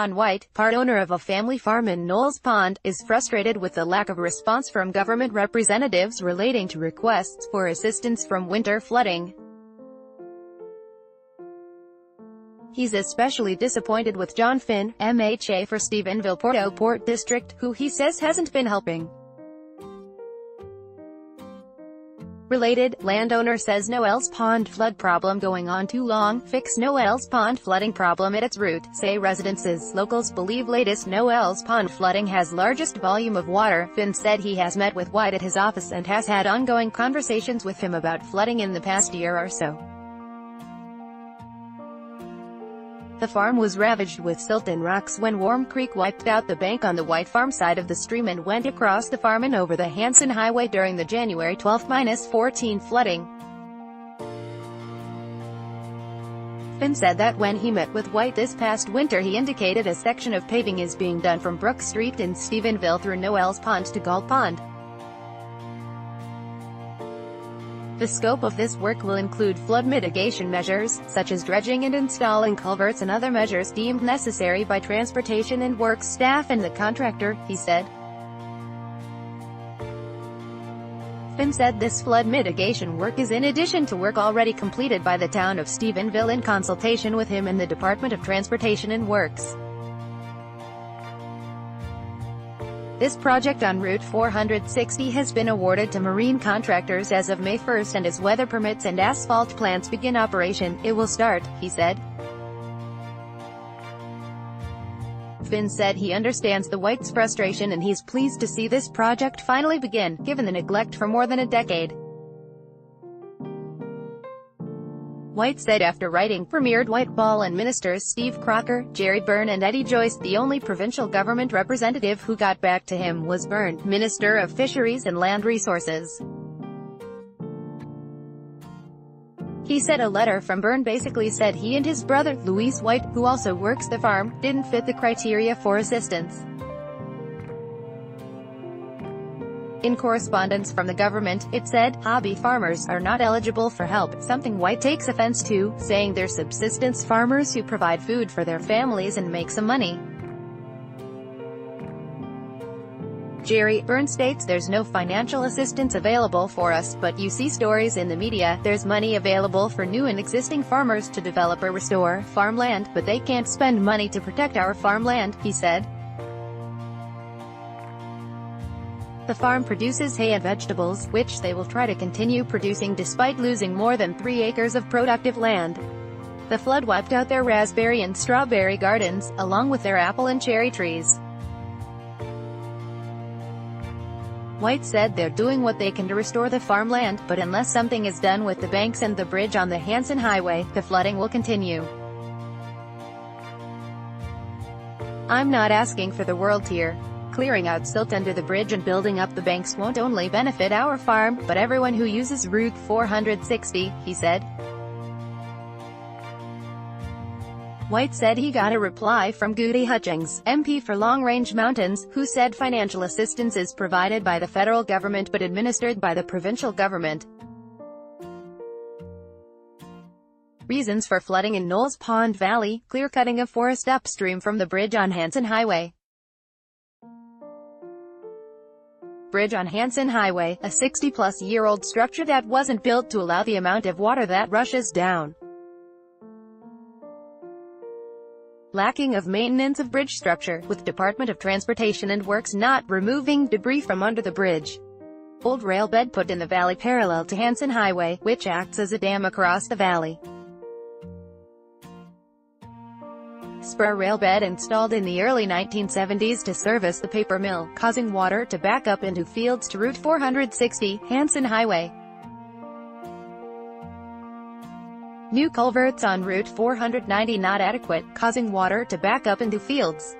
Don White, part owner of a family farm in Noel's Pond, is frustrated with the lack of response from government representatives relating to requests for assistance from winter flooding. He's especially disappointed with John Finn, MHA for Stephenville-Port District, who he says hasn't been helping. Related, Landowner says Noel's pond flood problem going on too long. Fix Noel's pond flooding problem at its root, say residents. Locals believe latest Noel's pond flooding has largest volume of water. Finn said he has met with White at his office and has had ongoing conversations with him about flooding in the past year or so. The farm was ravaged with silt and rocks when Warm Creek wiped out the bank on the White farm side of the stream and went across the farm and over the Hanson Highway during the January 12-14 flooding. Finn said that when he met with White this past winter he indicated a section of paving is being done from Brook Street in Stephenville through Noel's Pond to Galt Pond. The scope of this work will include flood mitigation measures, such as dredging and installing culverts and other measures deemed necessary by transportation and works staff and the contractor, he said. Finn said this flood mitigation work is in addition to work already completed by the town of Stephenville in consultation with him and the Department of Transportation and Works. This project on Route 460 has been awarded to marine contractors as of May 1 and as weather permits and asphalt plants begin operation, it will start, he said. Finn said he understands the Whites' frustration and he's pleased to see this project finally begin, given the neglect for more than a decade. White said after writing, premiered White Ball and ministers Steve Crocker, Jerry Byrne and Eddie Joyce, the only provincial government representative who got back to him was Byrne, Minister of Fisheries and Land Resources. He said a letter from Byrne basically said he and his brother, Louise White, who also works the farm, didn't fit the criteria for assistance. In correspondence from the government, it said, hobby farmers are not eligible for help, something White takes offense to, saying they're subsistence farmers who provide food for their families and make some money. Jerry Byrne states there's no financial assistance available for us, but you see stories in the media, there's money available for new and existing farmers to develop or restore farmland, but they can't spend money to protect our farmland, he said. The farm produces hay and vegetables, which they will try to continue producing despite losing more than 3 acres of productive land. The flood wiped out their raspberry and strawberry gardens, along with their apple and cherry trees. White said they're doing what they can to restore the farmland, but unless something is done with the banks and the bridge on the Hanson Highway, the flooding will continue. I'm not asking for the world here. Clearing out silt under the bridge and building up the banks won't only benefit our farm, but everyone who uses Route 460, he said. White said he got a reply from Goody Hutchings, MP for Long Range Mountains, who said financial assistance is provided by the federal government but administered by the provincial government. Reasons for flooding in Noel's Pond Valley, clear-cutting of forest upstream from the bridge on Hanson Highway. Bridge on Hanson Highway, a 60-plus-year-old structure that wasn't built to allow the amount of water that rushes down. Lacking of maintenance of bridge structure, with Department of Transportation and Works not removing debris from under the bridge. Old rail bed put in the valley parallel to Hanson Highway, which acts as a dam across the valley. Spur rail bed installed in the early 1970s to service the paper mill, causing water to back up into fields to Route 460, Hanson Highway. New culverts on Route 490 not adequate, causing water to back up into fields.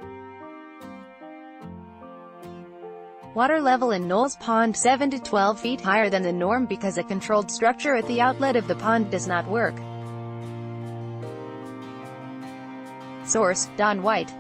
Water level in Noel's Pond 7 to 12 feet higher than the norm because a controlled structure at the outlet of the pond does not work. Source: Don White.